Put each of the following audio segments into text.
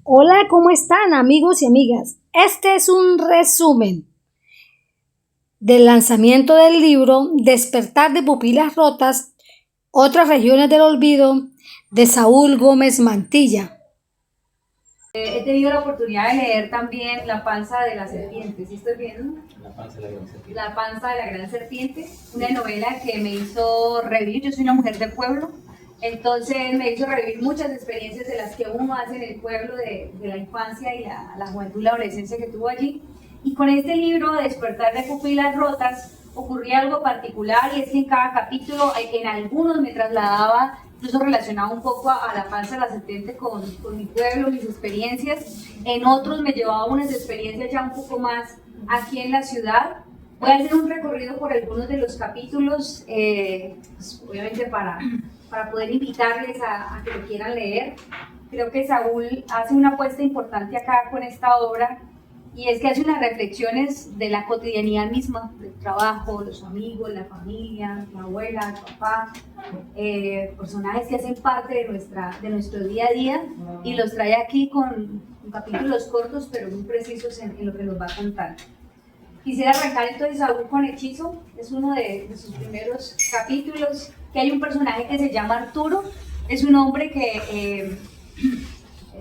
Hola, ¿cómo están amigos y amigas? Este es un resumen del lanzamiento del libro Despertar de pupilas rotas, otras regiones del olvido, de Saúl Gómez Mantilla. He tenido la oportunidad de leer también La panza de la serpiente, ¿sí estoy viendo? La panza de la gran serpiente. La panza de la gran serpiente, una novela que me hizo revivir. Yo soy una mujer de pueblo, entonces me hizo revivir muchas experiencias de las que uno hace en el pueblo, de la infancia y la juventud, la adolescencia que tuvo allí. Y con este libro, Despertar de pupilas rotas, ocurría algo particular, y es que en cada capítulo, en algunos me trasladaba, incluso relacionado un poco a la panza de la serpiente con mi pueblo, mis experiencias. En otros me llevaba unas experiencias ya un poco más aquí en la ciudad. Voy a hacer un recorrido por algunos de los capítulos, pues, obviamente para poder invitarles a que lo quieran leer. Creo que Saúl hace una apuesta importante acá con esta obra, y es que hace unas reflexiones de la cotidianidad misma, del trabajo, los amigos, la familia, la abuela, el papá, personajes que hacen parte de nuestro día a día, y los trae aquí con capítulos cortos pero muy precisos en lo que nos va a contar. Quisiera arrancar entonces, Saúl, con Hechizo. Es uno de sus primeros capítulos, que hay un personaje que se llama Arturo. Es un hombre que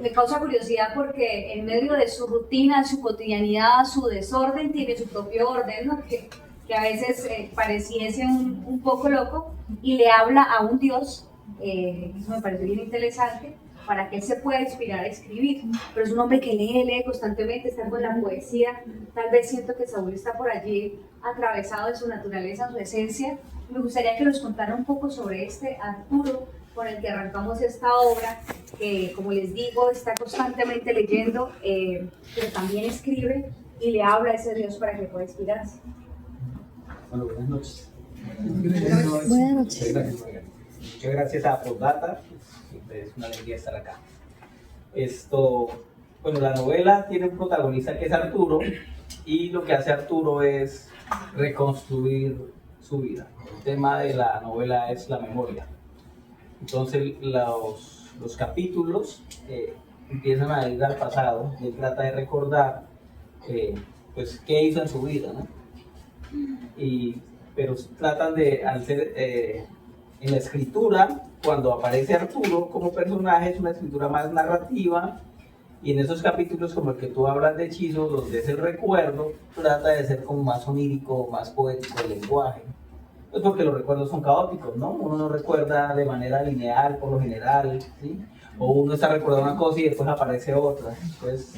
me causa curiosidad porque en medio de su rutina, su cotidianidad, su desorden, tiene su propio orden, ¿no? que a veces pareciese un poco loco, y le habla a un Dios. Eso me parece bien interesante, para que él se pueda inspirar a escribir. Pero es un hombre que lee constantemente, está con la poesía. Tal vez siento que Saúl está por allí atravesado de su naturaleza, su esencia. Me gustaría que nos contara un poco sobre este Arturo con el que arrancamos esta obra, que, como les digo, está constantemente leyendo, pero también escribe y le habla a ese Dios para que pueda inspirarse. Bueno, buenas noches. Buenas noches. Muchas gracias a Postdata. Es una alegría estar acá. Bueno, la novela tiene un protagonista que es Arturo, y lo que hace Arturo es reconstruir su vida. El tema de la novela es la memoria. Entonces los capítulos empiezan a ir al pasado. Él trata de recordar pues qué hizo en su vida, ¿no? Pero tratan de, al ser en la escritura, cuando aparece Arturo como personaje, es una escritura más narrativa, y en esos capítulos como el que tú hablas de Hechizo, donde es el recuerdo, trata de ser como más onírico, más poético el lenguaje. Pues porque los recuerdos son caóticos, ¿no? Uno no recuerda de manera lineal por lo general, ¿sí? O uno está recordando una cosa y después aparece otra. Entonces,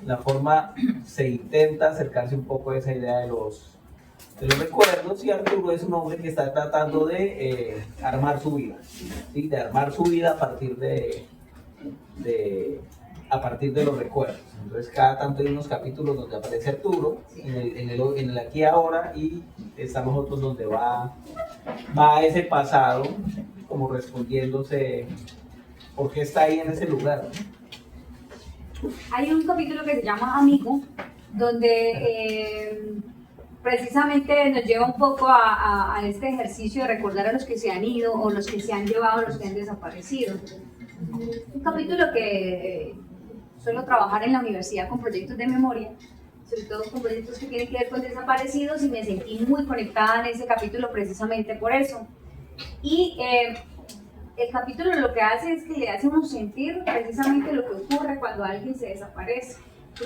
la forma se intenta acercarse un poco a esa idea de los recuerdos, y Arturo es un hombre que está tratando de armar su vida, ¿sí? De armar su vida a partir de los recuerdos. Entonces cada tanto hay unos capítulos donde aparece Arturo en el aquí y ahora, y estamos otros donde va a ese pasado, como respondiéndose por qué está ahí en ese lugar, ¿no? Hay un capítulo que se llama Amigo, donde precisamente nos lleva un poco a este ejercicio de recordar a los que se han ido, o los que se han llevado, los que han desaparecido. Un capítulo que suelo trabajar en la universidad con proyectos de memoria, sobre todo con proyectos que tienen que ver con desaparecidos, y me sentí muy conectada en ese capítulo precisamente por eso. Y el capítulo lo que hace es que le hace a uno sentir precisamente lo que ocurre cuando alguien se desaparece.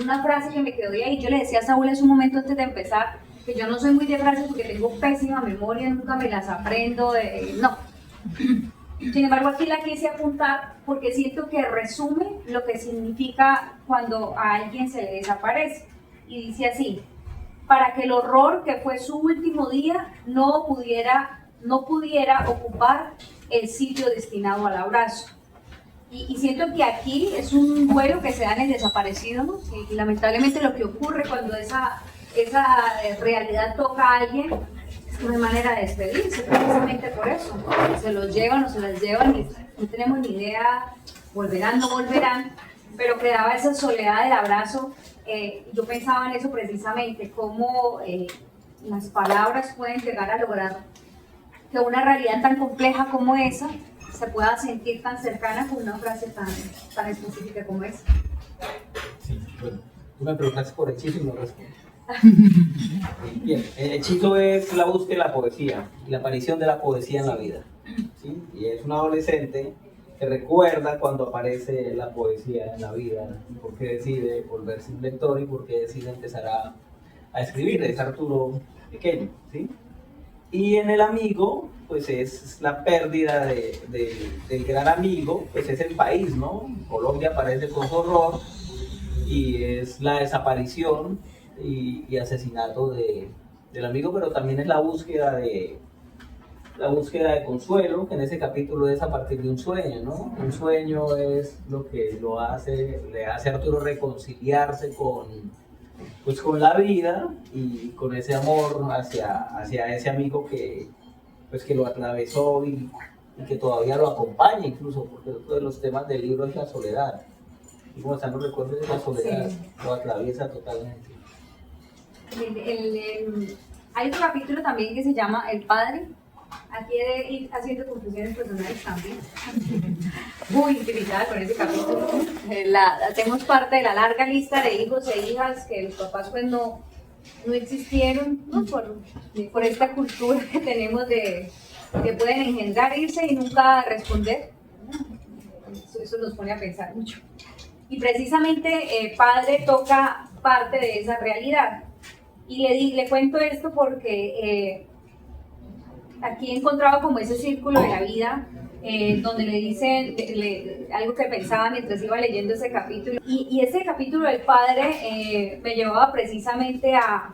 Una frase que me quedó ahí, yo le decía a Saúl en un momento antes de empezar, que yo no soy muy de frases porque tengo pésima memoria, nunca me las aprendo, no. Sin embargo, aquí la quise apuntar porque siento que resume lo que significa cuando a alguien se le desaparece. Y dice así: para que el horror que fue su último día no pudiera ocupar el sitio destinado al abrazo. Y siento que aquí es un duelo que se da en el desaparecido, ¿no? Y lamentablemente lo que ocurre cuando esa realidad toca a alguien, es una manera de despedirse, precisamente por eso. Se los llevan o se las llevan y no tenemos ni idea, volverán, no volverán, pero quedaba esa soledad del abrazo. Yo pensaba en eso precisamente, cómo las palabras pueden llegar a lograr que una realidad tan compleja como esa se pueda sentir tan cercana con una frase tan específica como esa. Sí, bueno, tú me preguntaste por hechizo y no respondo. Bien, el hechizo es la búsqueda de la poesía, la aparición de la poesía en la vida, ¿sí? Y es un adolescente que recuerda cuando aparece la poesía en la vida, y por qué decide volverse un lector y por qué decide empezar a escribir. Es Arturo pequeño, ¿sí? Y en el amigo, pues es la pérdida del gran amigo, pues es el país, ¿no? Colombia aparece con su horror y es la desaparición y asesinato del amigo, pero también es la búsqueda de consuelo, que en ese capítulo es a partir de un sueño, ¿no? Un sueño es lo que le hace a Arturo reconciliarse con la vida y con ese amor hacia ese amigo que lo atravesó y que todavía lo acompaña, incluso porque otro de los temas del libro es la soledad. Y como están los recuerdos de la soledad, sí, lo atraviesa totalmente. Hay otro capítulo también que se llama El Padre. Aquí he de ir haciendo conclusiones personales también. Muy intimidada con ese capítulo. Hacemos parte de la larga lista de hijos e hijas que los papás pues no existieron, ¿no? Por esta cultura que tenemos de que pueden engendrar, irse y nunca responder. Eso nos pone a pensar mucho. Y precisamente Padre toca parte de esa realidad. Y le cuento esto porque aquí he encontrado como ese círculo de la vida, donde le dicen algo que pensaba mientras iba leyendo ese capítulo. Y ese capítulo del Padre me llevaba precisamente a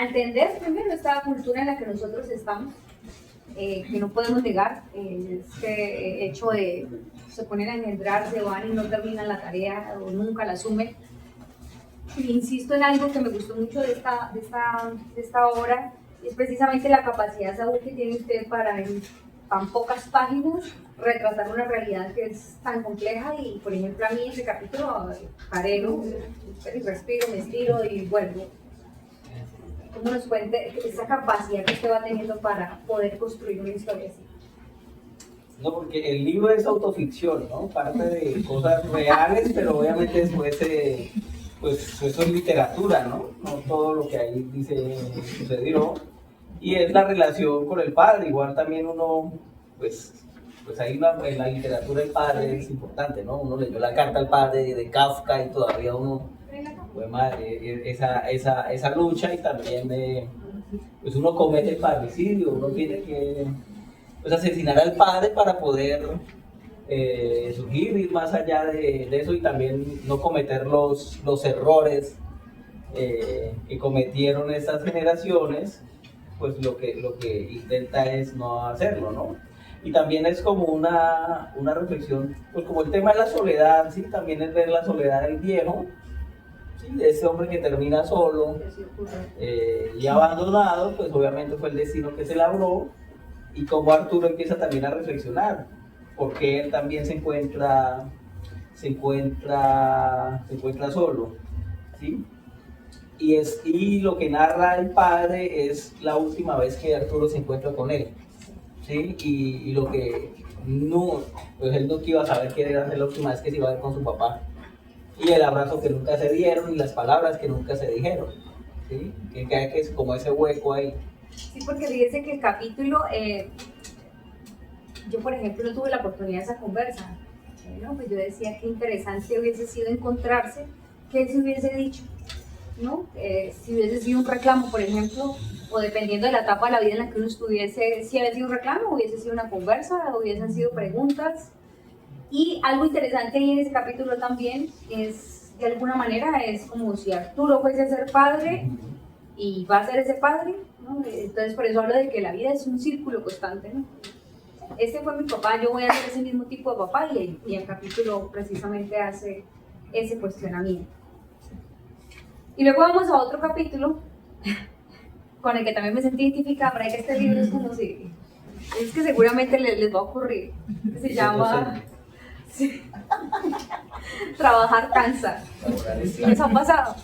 entender primero esta cultura en la que nosotros estamos, que no podemos negar, este hecho de se ponen a engendrarse, van y no terminan la tarea o nunca la asumen. Insisto en algo que me gustó mucho de esta obra, es precisamente la capacidad, Saúl, que tiene usted para en tan pocas páginas retratar una realidad que es tan compleja. Y por ejemplo a mí ese capítulo parero, respiro, me estiro y vuelvo. ¿Cómo nos cuente esa capacidad que usted va teniendo para poder construir una historia así? No, porque el libro es autoficción, ¿no? Parte de cosas reales, pero obviamente después pues eso es literatura, ¿no? No todo lo que ahí dice sucedió. Y es la relación con el padre. Igual también uno, pues hay en la literatura el padre es importante, ¿no? Uno leyó la carta al padre de Kafka y todavía uno, pues madre, esa lucha, y también pues uno comete el parricidio, uno tiene que pues asesinar al padre para poder surgir, ir más allá de eso y también no cometer los errores que cometieron estas generaciones. Pues lo que intenta es no hacerlo, ¿no? Y también es como una reflexión, pues como el tema de la soledad, ¿sí? También es ver la soledad del viejo, ¿sí? De ese hombre que termina solo y abandonado, pues obviamente fue el destino que se labró, y como Arturo empieza también a reflexionar, porque él también se encuentra solo, ¿sí? Y lo que narra el padre es la última vez que Arturo se encuentra con él, ¿sí? Y lo que no, pues él no iba a saber que era la última vez que se iba a ver con su papá, y el abrazo que nunca se dieron y las palabras que nunca se dijeron, ¿sí? Que es como ese hueco ahí. Sí, porque fíjese que el capítulo, yo por ejemplo no tuve la oportunidad de esa conversa, ¿no? Pues yo decía que interesante hubiese sido encontrarse, que él se hubiese dicho, ¿no? Si hubiese sido un reclamo, por ejemplo, o dependiendo de la etapa de la vida en la que uno estuviese, si hubiese sido un reclamo, hubiese sido una conversa, hubiesen sido preguntas. Y algo interesante ahí en ese capítulo también es, de alguna manera, es como si Arturo fuese a ser padre y va a ser ese padre, ¿no? Entonces por eso hablo de que la vida es un círculo constante, ¿no? Este fue mi papá, yo voy a ser ese mismo tipo de papá, y el capítulo precisamente hace ese cuestionamiento. Y luego vamos a otro capítulo con el que también me sentí identificada, para que este libro es como si, es que seguramente les va a ocurrir, que se llama sí, Trabajar cansa. ¿Sí les ha pasado?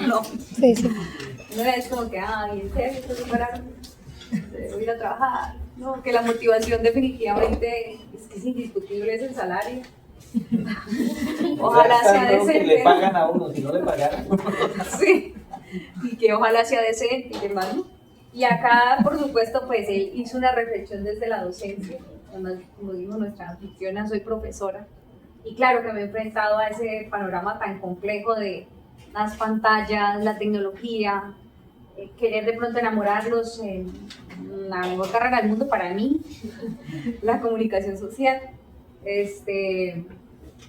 No. Sí, sí. No es como que, ay, ¿en serio? ¿Esto superaron? Voy a ir a trabajar. No, que la motivación definitivamente es indiscutible, es el salario. Ojalá sea Tanto que le decente. pagan a uno, si no le pagaran. Sí, y que ojalá sea decente, hermano. Y acá, por supuesto, pues él hizo una reflexión desde la docencia. Además, como dijo nuestra anfitriona, soy profesora. Y claro que me he enfrentado a ese panorama tan complejo de las pantallas, la tecnología, querer de pronto enamorarlos en la mejor carrera del mundo para mí, la comunicación social.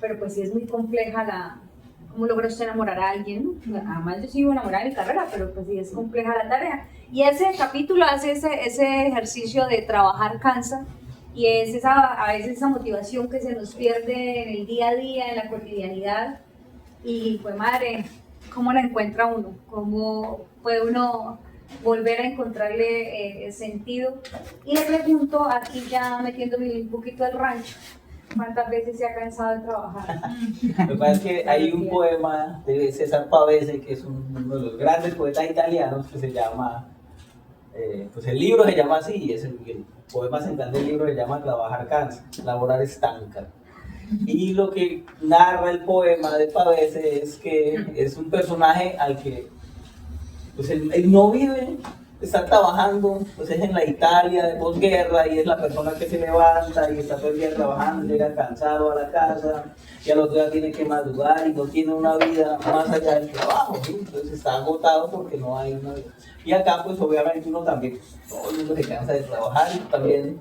Pero pues sí es muy compleja cómo logra usted enamorar a alguien, ¿no? Además yo sigo enamorada de mi carrera, pero pues sí es compleja la tarea. Y ese capítulo hace ese ejercicio de trabajar cansa, y es a veces esa motivación que se nos pierde en el día a día, en la cotidianidad, y pues madre, ¿cómo la encuentra uno? ¿Cómo puede uno volver a encontrarle sentido? Y le pregunto, aquí ya metiéndome un poquito al rancho, ¿cuántas veces se ha cansado de trabajar? Lo que pasa es que hay un poema de César Pavese, que es uno de los grandes poetas italianos, que se llama, pues el libro se llama así, es el poema central del libro se llama Trabajar cansa, laborar estanca. Y lo que narra el poema de Pavese es que es un personaje al que pues él no vive, está trabajando, pues es en la Italia de posguerra y es la persona que se levanta y está todo el día trabajando, llega cansado a la casa y al otro día tiene que madrugar y no tiene una vida más allá del trabajo, ¿sí? Entonces está agotado porque no hay una vida. Y acá pues obviamente uno también, todo el mundo se cansa de trabajar, y también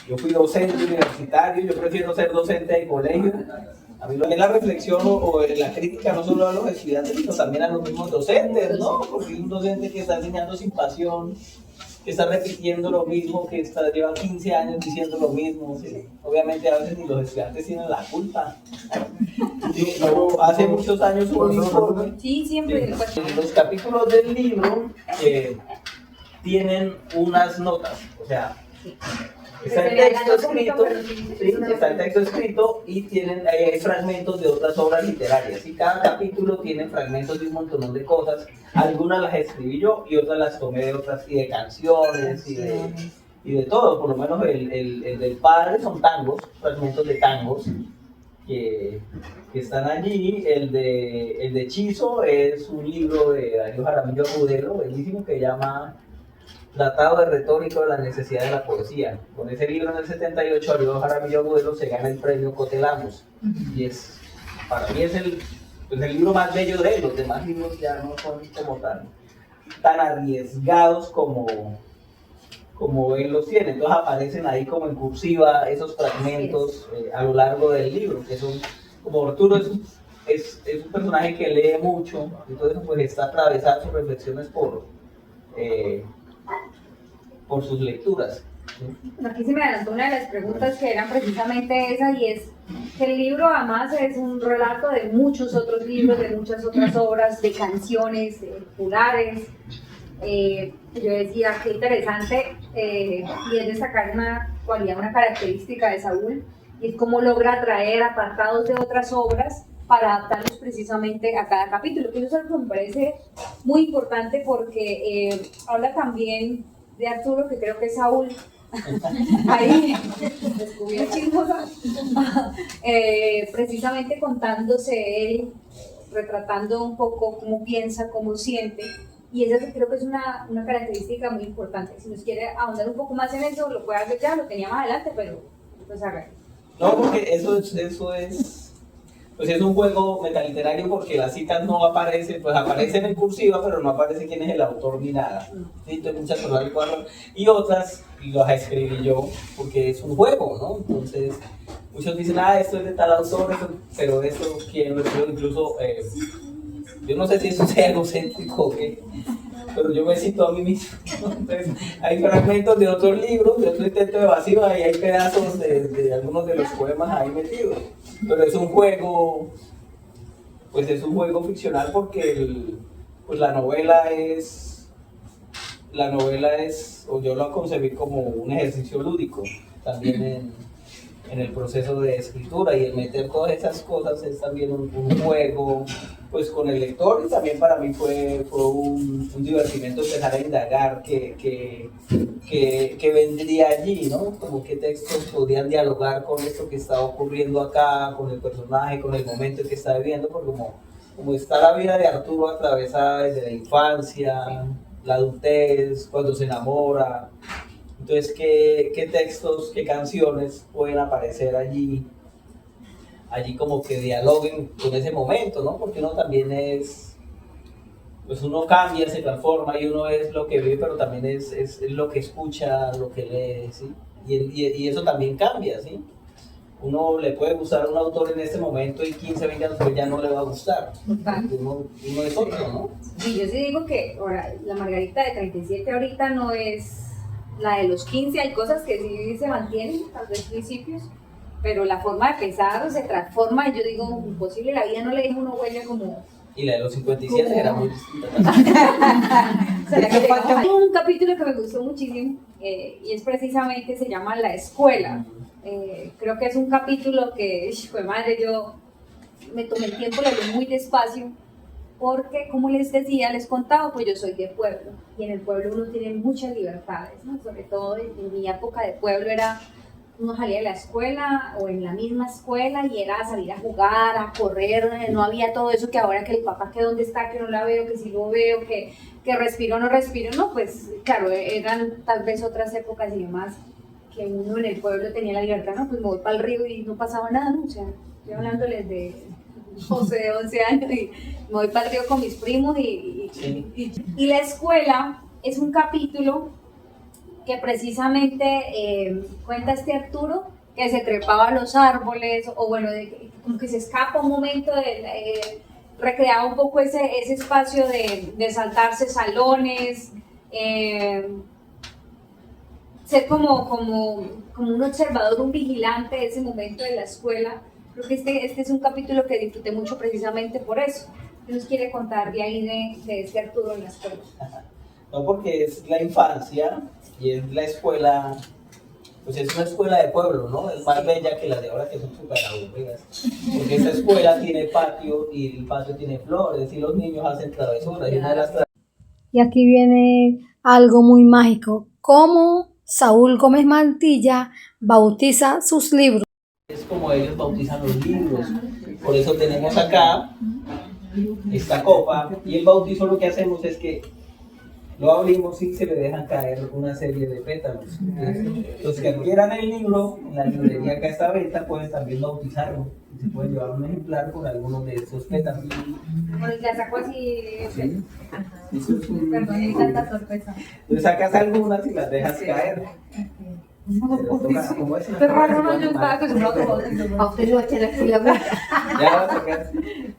yo fui docente universitario, yo prefiero ser docente de colegio. A mí la reflexión o la crítica no solo a los estudiantes, sino también a los mismos docentes, ¿no? Porque un docente que está enseñando sin pasión, que está repitiendo lo mismo, que lleva 15 años diciendo lo mismo, ¿sí? Obviamente a veces ni los estudiantes tienen la culpa. Sí, luego, hace muchos años hubo un informe. Sí, siempre. Los capítulos del libro tienen unas notas, o sea, está el texto escrito, sí, está el texto escrito y hay fragmentos de otras obras literarias. Y cada capítulo tiene fragmentos de un montón de cosas. Algunas las escribí yo y otras las tomé de otras, y de canciones y de todo. Por lo menos el del padre son tangos, fragmentos de tangos que están allí. El de Chizo es un libro de Darío Jaramillo Agudelo, bellísimo, que llama Tratado de Retórica de la Necesidad de la Poesía. Con ese libro en el 78, Darío Jaramillo Agudelo se gana el premio Cotelamos. Y para mí es el libro más bello de él. Los demás libros ya no son como tan arriesgados como él los tiene. Entonces aparecen ahí como en cursiva esos fragmentos a lo largo del libro, que son, como Arturo es un personaje que lee mucho, entonces pues está atravesado sus reflexiones por sus lecturas. Aquí se me adelantó una de las preguntas que eran precisamente esa, y es que el libro además es un relato de muchos otros libros, de muchas otras obras, de canciones, populares. Yo decía, qué interesante, y es destacar una cualidad, una característica de Saúl, y es cómo logra atraer apartados de otras obras para adaptarlos precisamente a cada capítulo, que eso es algo que me parece muy importante, porque habla también de Arturo, que creo que es Saúl, ahí descubrí chismosa, precisamente contándose él, retratando un poco cómo piensa, cómo siente, y esa creo que es una característica muy importante. Si nos quiere ahondar un poco más en eso, lo puede hacer ya, lo tenía más adelante, pero pues haga. No, porque eso es pues es un juego metaliterario, porque las citas no aparecen, pues aparecen en cursiva, pero no aparece quién es el autor ni nada. ¿Sí? Entonces muchas cosas y otras las escribí yo porque es un juego, ¿no? Entonces muchos dicen, esto es de tal autor, pero eso quién lo escribió. Incluso yo no sé si eso sea egocéntrico o qué, pero yo me cito a mí mismo. Entonces, hay fragmentos de otros libros, de otro intento de vacío, y hay pedazos de algunos de los poemas ahí metidos. Pero es un juego, pues es un juego ficcional, porque pues la novela es, o yo lo concebí como un ejercicio lúdico, también en el proceso de escritura, y el meter todas esas cosas es también un juego pues con el lector, y también para mí fue un divertimento empezar a indagar qué vendría allí, ¿no? Como qué textos podrían dialogar con esto que está ocurriendo acá, con el personaje, con el momento que está viviendo, porque como está la vida de Arturo atravesada desde la infancia, la adultez, cuando se enamora. Entonces, ¿qué textos, qué canciones pueden aparecer allí como que dialoguen con ese momento, ¿no? Porque uno también pues uno cambia, se transforma, y uno es lo que vive, pero también es lo que escucha, lo que lee, ¿sí? Y eso también cambia, ¿sí? Uno le puede gustar a un autor en este momento y 15, 20 años después ya no le va a gustar. Uno es otro, ¿no? Sí, yo sí digo que ahora, la Margarita de 37 ahorita no es la de los 15, hay cosas que sí se mantienen, tal vez principios, pero la forma de pensar se transforma, y yo digo, imposible, la vida no le deja uno huella como... Y la de los 57 era muy distinta. Hay un capítulo que me gustó muchísimo, y es precisamente, se llama La Escuela. Creo que es un capítulo que, fue madre, yo me tomé el tiempo, lo leí muy despacio, porque como les decía, les contaba, pues yo soy de pueblo, y en el pueblo uno tiene muchas libertades, ¿no? Sobre todo en mi época de pueblo era, uno salía de la escuela o en la misma escuela y era salir a jugar, a correr, no había todo eso que ahora que el papá que dónde está, que no la veo, que si lo veo, que respiro o no respiro, no, pues claro, eran tal vez otras épocas y demás, que uno en el pueblo tenía la libertad, no, pues me voy para el río y no pasaba nada, ¿no? O sea, estoy hablándoles de 12, 11 años y me voy para el río con mis primos y la escuela es un capítulo que precisamente cuenta este Arturo que se trepaba a los árboles, o bueno, como que se escapa un momento, recreaba un poco ese espacio de saltarse salones, ser como un observador, un vigilante de ese momento de la escuela. Creo que este es un capítulo que disfruté mucho precisamente por eso. ¿Qué nos quiere contar de ahí de este Arturo en la escuela? No, porque es la infancia y es la escuela, pues es una escuela de pueblo, ¿no? Es más bella que la de ahora, que son súper aburridas. Porque esta escuela tiene patio y el patio tiene flores y los niños hacen travesuras. Y aquí viene algo muy mágico, cómo Saúl Gómez Mantilla bautiza sus libros. Es como ellos bautizan los libros. Por eso tenemos acá esta copa, y el bautizo lo que hacemos es que lo abrimos y se le dejan caer una serie de pétalos. Los que adquieran el libro, en la librería que está a venta, pueden también bautizarlo. Se puede llevar un ejemplar con algunos de estos pétalos. Bueno, la saco así. Sí. Perdón, hay tanta sorpresa. Entonces sacas algunas y las dejas caer. Como es una Pero raro, no, yo estaba acostumbrado a usted lo va a echar aquí la boca. Ya vas a sacar.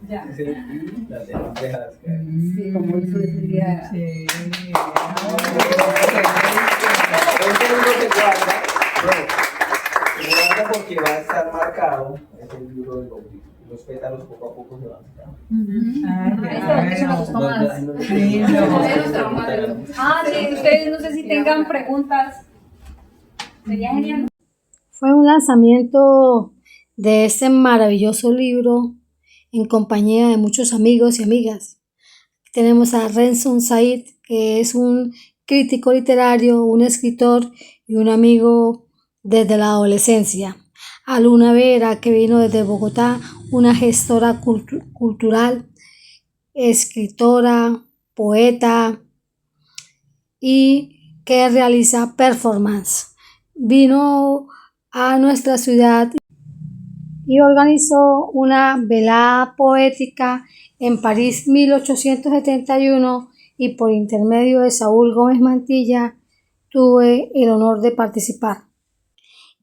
Ya. Sí, y las dejas caer. Sí, como hizo ese día. Sí. Este libro se guarda porque va a estar marcado. Es el libro del bautismo. Los pétalos poco a poco se van sacando. Eso me gustó más. Sí, ustedes no sé si tengan preguntas. Sería genial. Fue un lanzamiento de este maravilloso libro en compañía de muchos amigos y amigas. Tenemos a Renson Said, que es un crítico literario, un escritor y un amigo desde la adolescencia. A Luna Vera, que vino desde Bogotá, una gestora cultural, escritora, poeta y que realiza performance. Vino a nuestra ciudad y organizó una velada poética en París 1871, y por intermedio de Saúl Gómez Mantilla tuve el honor de participar.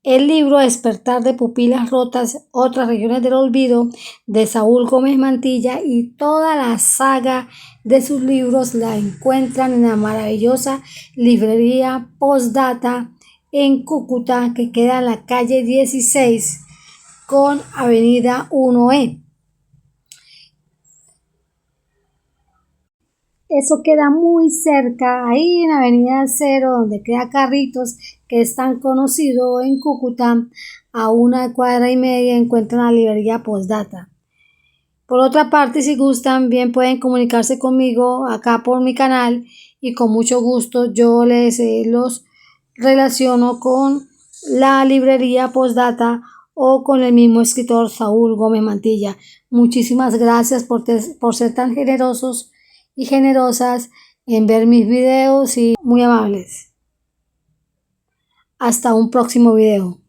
El libro Despertar de pupilas rotas, otras regiones del olvido, de Saúl Gómez Mantilla, y toda la saga de sus libros la encuentran en la maravillosa librería Postdata en Cúcuta, que queda en la calle 16 con avenida 1E. Eso queda muy cerca, ahí en avenida 0, donde queda Carritos, que es tan conocido en Cúcuta, a 1 cuadra y media encuentran la librería Postdata. Por otra parte, si gustan, bien pueden comunicarse conmigo acá por mi canal y con mucho gusto yo les los relaciono con la librería Postdata o con el mismo escritor Saúl Gómez Mantilla. Muchísimas gracias por ser tan generosos y generosas en ver mis videos y muy amables. Hasta un próximo video.